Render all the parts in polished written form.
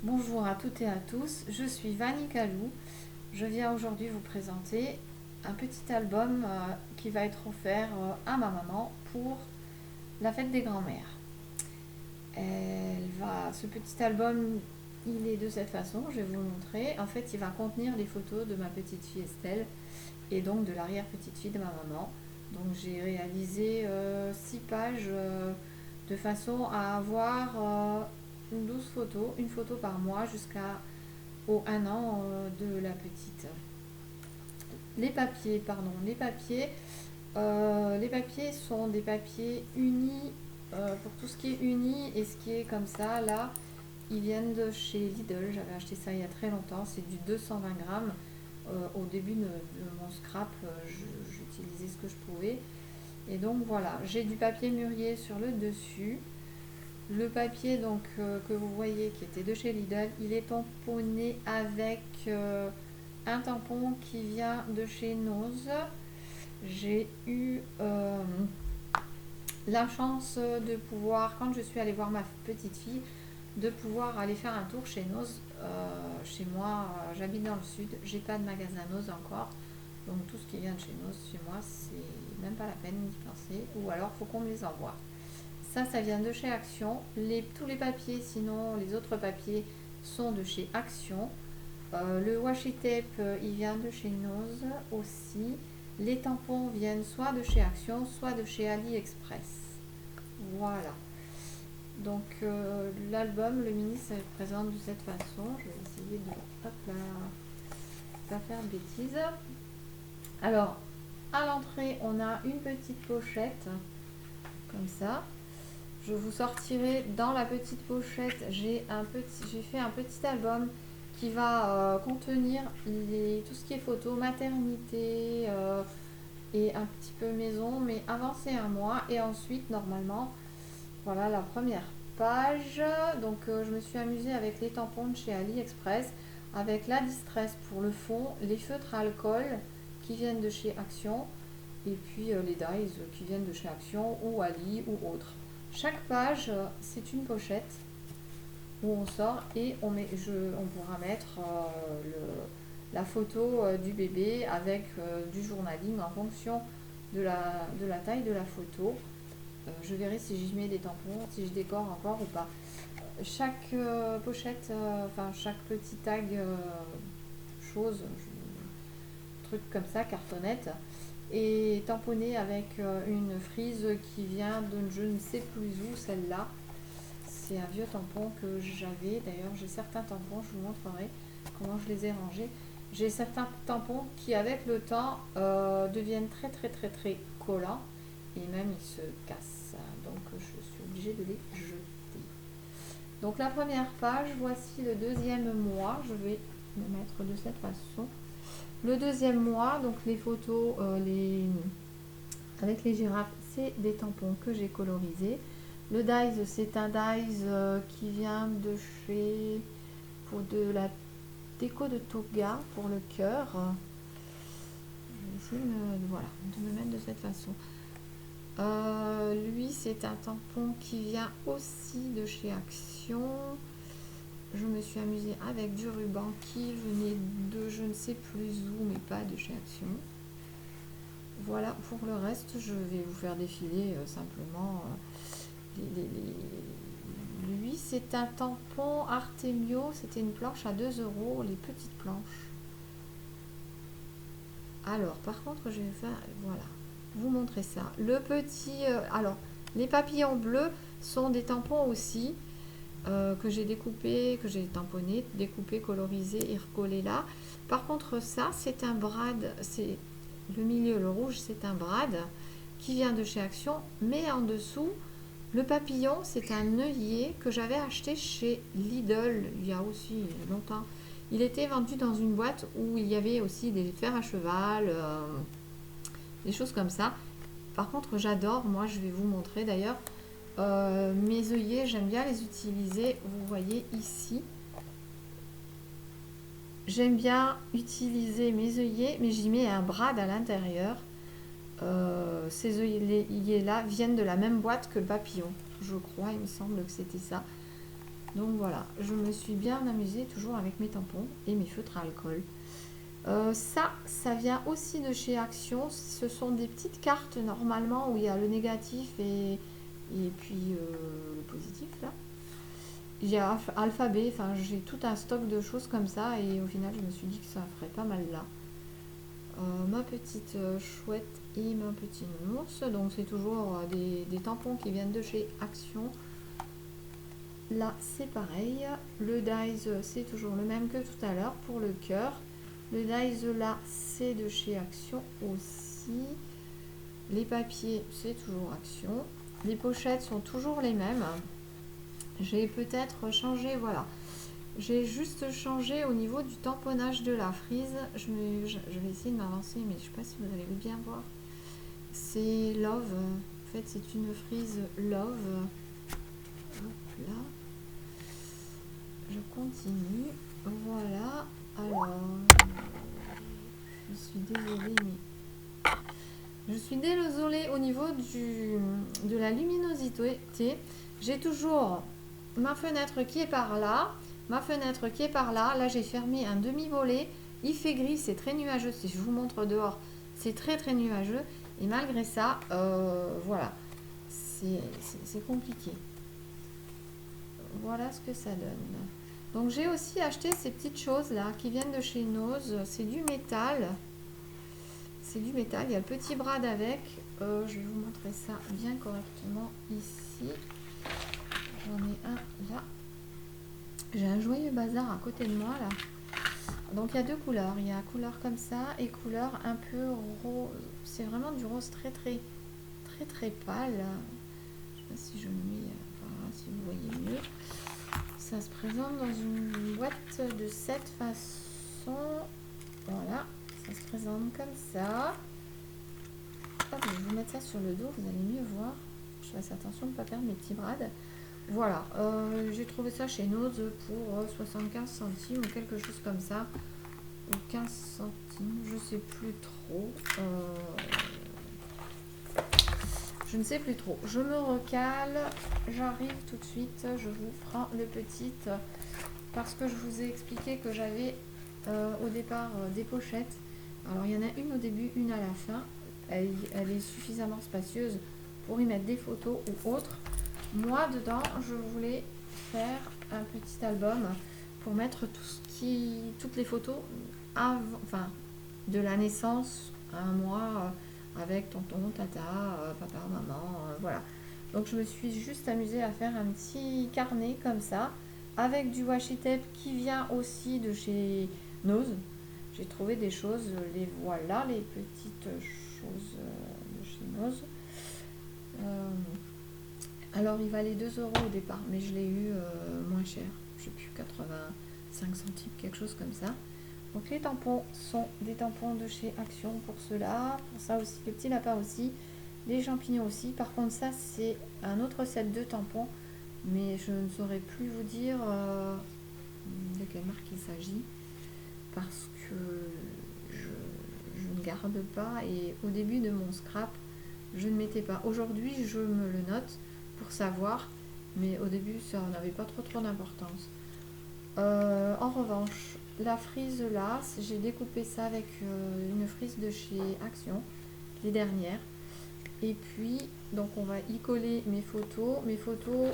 Bonjour à toutes et à tous, je suis Vanny Calou. Je viens aujourd'hui vous présenter un petit album qui va être offert à ma maman pour la fête des grands-mères. Ce petit album, il est de cette façon, je vais vous le montrer. En fait, il va contenir les photos de ma petite fille Estelle et donc de l'arrière-petite-fille de ma maman. Donc j'ai réalisé 6 pages de façon à avoir 12 photos, une photo par mois jusqu'à au 1 an de la petite. Les papiers sont des papiers unis pour tout ce qui est uni et ce qui est comme ça. Là, ils viennent de chez Lidl. J'avais acheté ça il y a très longtemps. C'est du 220 grammes. Au début de mon scrap, j'utilisais ce que je pouvais. Et donc voilà, j'ai du papier mûrier sur le dessus. Le papier donc que vous voyez qui était de chez Lidl, il est tamponné avec un tampon qui vient de chez Noz. J'ai eu la chance de pouvoir, quand je suis allée voir ma petite fille, de pouvoir aller faire un tour chez Noz. Chez moi, j'habite dans le sud, j'ai pas de magasin Noz encore. Donc tout ce qui vient de chez Noz, chez moi, c'est même pas la peine d'y penser. Ou alors, faut qu'on me les envoie. Ça vient de chez Action. Tous les papiers, sinon les autres papiers, sont de chez Action. Le washi tape, il vient de chez Noz aussi. Les tampons viennent soit de chez Action, soit de chez AliExpress. Voilà. Donc l'album, le mini, se présente de cette façon. Je vais essayer de hop là, pas faire de bêtises. Alors, à l'entrée, on a une petite pochette, comme ça. Je vous sortirai dans la petite pochette, j'ai fait un petit album qui va contenir tout ce qui est photo, maternité et un petit peu maison, mais avancé un mois. Et ensuite, normalement, voilà la première page. Donc, je me suis amusée avec les tampons de chez AliExpress, avec la Distress pour le fond, les feutres à alcool qui viennent de chez Action, et puis les dies qui viennent de chez Action ou Ali ou autres. Chaque page, c'est une pochette où on sort et on pourra mettre la photo du bébé avec du journaling en fonction de la taille de la photo. Je verrai si j'y mets des tampons, si je décore encore ou pas. Chaque pochette, enfin chaque petit tag, chose, truc comme ça, cartonnette, et tamponné avec une frise qui vient de je ne sais plus où, celle-là. C'est un vieux tampon que j'avais. D'ailleurs, j'ai certains tampons, je vous montrerai comment je les ai rangés. J'ai certains tampons qui, avec le temps, deviennent très très très très collants et même ils se cassent. Donc, je suis obligée de les jeter. Donc, la première page, voici le deuxième mois. Je vais me mettre de cette façon. Le deuxième mois, donc les photos avec les girafes, c'est des tampons que j'ai colorisés. Le dies, c'est un dies qui vient de chez pour de la déco de toga pour le cœur. Je vais essayer de me mettre de cette façon. Lui, c'est un tampon qui vient aussi de chez Action. Je me suis amusée avec du ruban qui venait de je ne sais plus où, mais pas de chez Action. Voilà, pour le reste, je vais vous faire défiler simplement. Lui, c'est un tampon Artemio, c'était une planche à 2 €, les petites planches. Alors, par contre, je vais faire, voilà, vous montrer ça. Le petit, alors, les papillons bleus sont des tampons aussi que j'ai découpé, que j'ai tamponné, découpé, colorisé et recollé là. Par contre, ça, c'est un brad, c'est le milieu, le rouge, c'est un brad qui vient de chez Action, mais en dessous, le papillon, c'est un œillet que j'avais acheté chez Lidl il y a aussi longtemps. Il était vendu dans une boîte où il y avait aussi des fers à cheval, des choses comme ça. Par contre, j'adore, moi je vais vous montrer d'ailleurs, mes œillets, j'aime bien les utiliser. Vous voyez ici, j'aime bien utiliser mes œillets, mais j'y mets un brad à l'intérieur. Ces œillets là viennent de la même boîte que le papillon, je crois, il me semble que c'était ça. Donc voilà, je me suis bien amusée toujours avec mes tampons et mes feutres à alcool. Ça vient aussi de chez Action. Ce sont des petites cartes normalement où il y a le négatif et puis le positif là. J'ai alphabet, enfin j'ai tout un stock de choses comme ça et au final je me suis dit que ça ferait pas mal là. Ma petite chouette et ma petit nounours, donc c'est toujours des tampons qui viennent de chez Action. Là c'est pareil, le dies c'est toujours le même que tout à l'heure pour le cœur. Le dies là c'est de chez Action aussi. Les papiers c'est toujours Action. Les pochettes sont toujours les mêmes. J'ai peut-être changé, voilà. J'ai juste changé au niveau du tamponnage de la frise. Je vais essayer de m'avancer, mais je ne sais pas si vous allez bien voir. C'est Love. En fait, c'est une frise Love. Hop là. Je continue. Voilà. Alors, je suis désolée, mais je suis désolée au niveau de la luminosité. J'ai toujours ma fenêtre qui est par là, ma fenêtre qui est par là. Là, j'ai fermé un demi-volet. Il fait gris, c'est très nuageux. Si je vous montre dehors, c'est très très nuageux. Et malgré ça, voilà, c'est compliqué. Voilà ce que ça donne. Donc j'ai aussi acheté ces petites choses là qui viennent de chez Nose. C'est du métal. C'est du métal. Il y a le petit brad avec. Je vais vous montrer ça bien correctement ici. J'en ai un là. J'ai un joyeux bazar à côté de moi là. Donc il y a deux couleurs. Il y a couleur comme ça et couleur un peu rose. C'est vraiment du rose très très très très pâle. Je sais pas si je le mets, voilà, si vous voyez mieux. Ça se présente dans une boîte de cette façon. Voilà, ça se présente comme ça. Hop, je vais vous mettre ça sur le dos, vous allez mieux voir. Je fasse attention de ne pas perdre mes petits brades. Voilà, j'ai trouvé ça chez Nose pour 75 centimes ou quelque chose comme ça. Ou 15 centimes, je sais plus trop. Je ne sais plus trop. Je me recale, j'arrive tout de suite. Je vous prends le petit parce que je vous ai expliqué que j'avais au départ des pochettes. Alors il y en a une au début, une à la fin. Elle est suffisamment spacieuse pour y mettre des photos ou autres. Moi dedans je voulais faire un petit album pour mettre toutes les photos avant, enfin, de la naissance à un mois avec tonton, tata, papa, maman, voilà. Donc je me suis juste amusée à faire un petit carnet comme ça avec du washi tape qui vient aussi de chez Nose. J'ai trouvé des choses, les voilà, les petites choses de chez Nose. Alors il valait 2 euros au départ, mais je l'ai eu moins cher, je sais plus, 85 centimes, quelque chose comme ça. Donc les tampons sont des tampons de chez Action pour cela, pour ça aussi, les petits lapins aussi, les champignons aussi. Par contre ça c'est un autre set de tampons, mais je ne saurais plus vous dire de quelle marque il s'agit, parce que je ne garde pas et au début de mon scrap, je ne mettais pas. Aujourd'hui je me le note pour savoir, mais au début ça n'avait pas trop d'importance. En revanche, la frise là, j'ai découpé ça avec une frise de chez Action, les dernières. Et puis, donc on va y coller mes photos. Mes photos,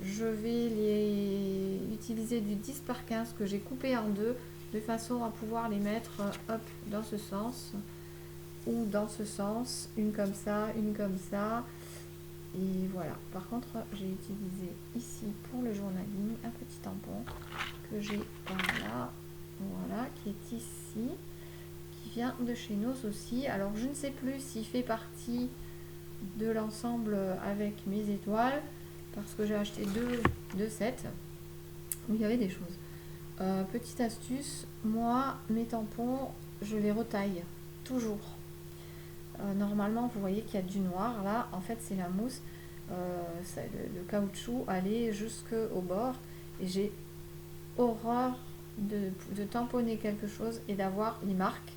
je vais les utiliser du 10 par 15 que j'ai coupé en deux, de façon à pouvoir les mettre hop, dans ce sens ou dans ce sens, une comme ça, une comme ça. Et voilà. Par contre, j'ai utilisé ici pour le journaling un petit tampon que j'ai là, voilà, qui est ici, qui vient de chez Nose aussi. Alors je ne sais plus s'il fait partie de l'ensemble avec mes étoiles, parce que j'ai acheté deux sets où il y avait des choses. Petite astuce, moi mes tampons je les retaille toujours. Normalement vous voyez qu'il y a du noir là, en fait c'est la mousse, le caoutchouc allait jusqu'au bord et j'ai horreur de tamponner quelque chose et d'avoir les marques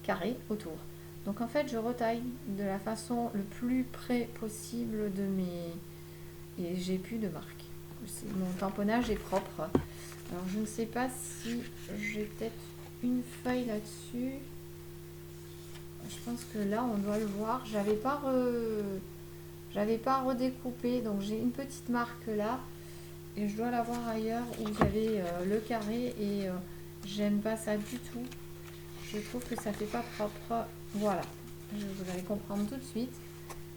carrées autour. Donc en fait je retaille de la façon le plus près possible de mes... et j'ai plus de marques. Mon tamponnage est propre. Alors je ne sais pas si j'ai peut-être une feuille là-dessus. Je pense que là on doit le voir. J'avais pas redécoupé, donc j'ai une petite marque là et je dois l'avoir ailleurs où j'avais le carré et j'aime pas ça du tout. Je trouve que ça fait pas propre. Voilà, vous allez comprendre tout de suite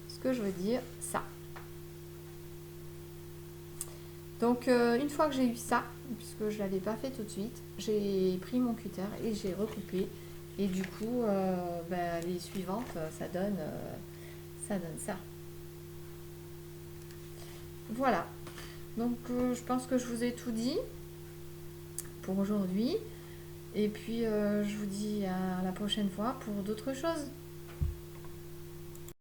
ce que je veux dire. Ça. Donc une fois que j'ai eu ça, puisque je l'avais pas fait tout de suite, j'ai pris mon cutter et j'ai recoupé. Et du coup, les suivantes, ça donne ça. Voilà. Donc je pense que je vous ai tout dit pour aujourd'hui. Et puis je vous dis à la prochaine fois pour d'autres choses.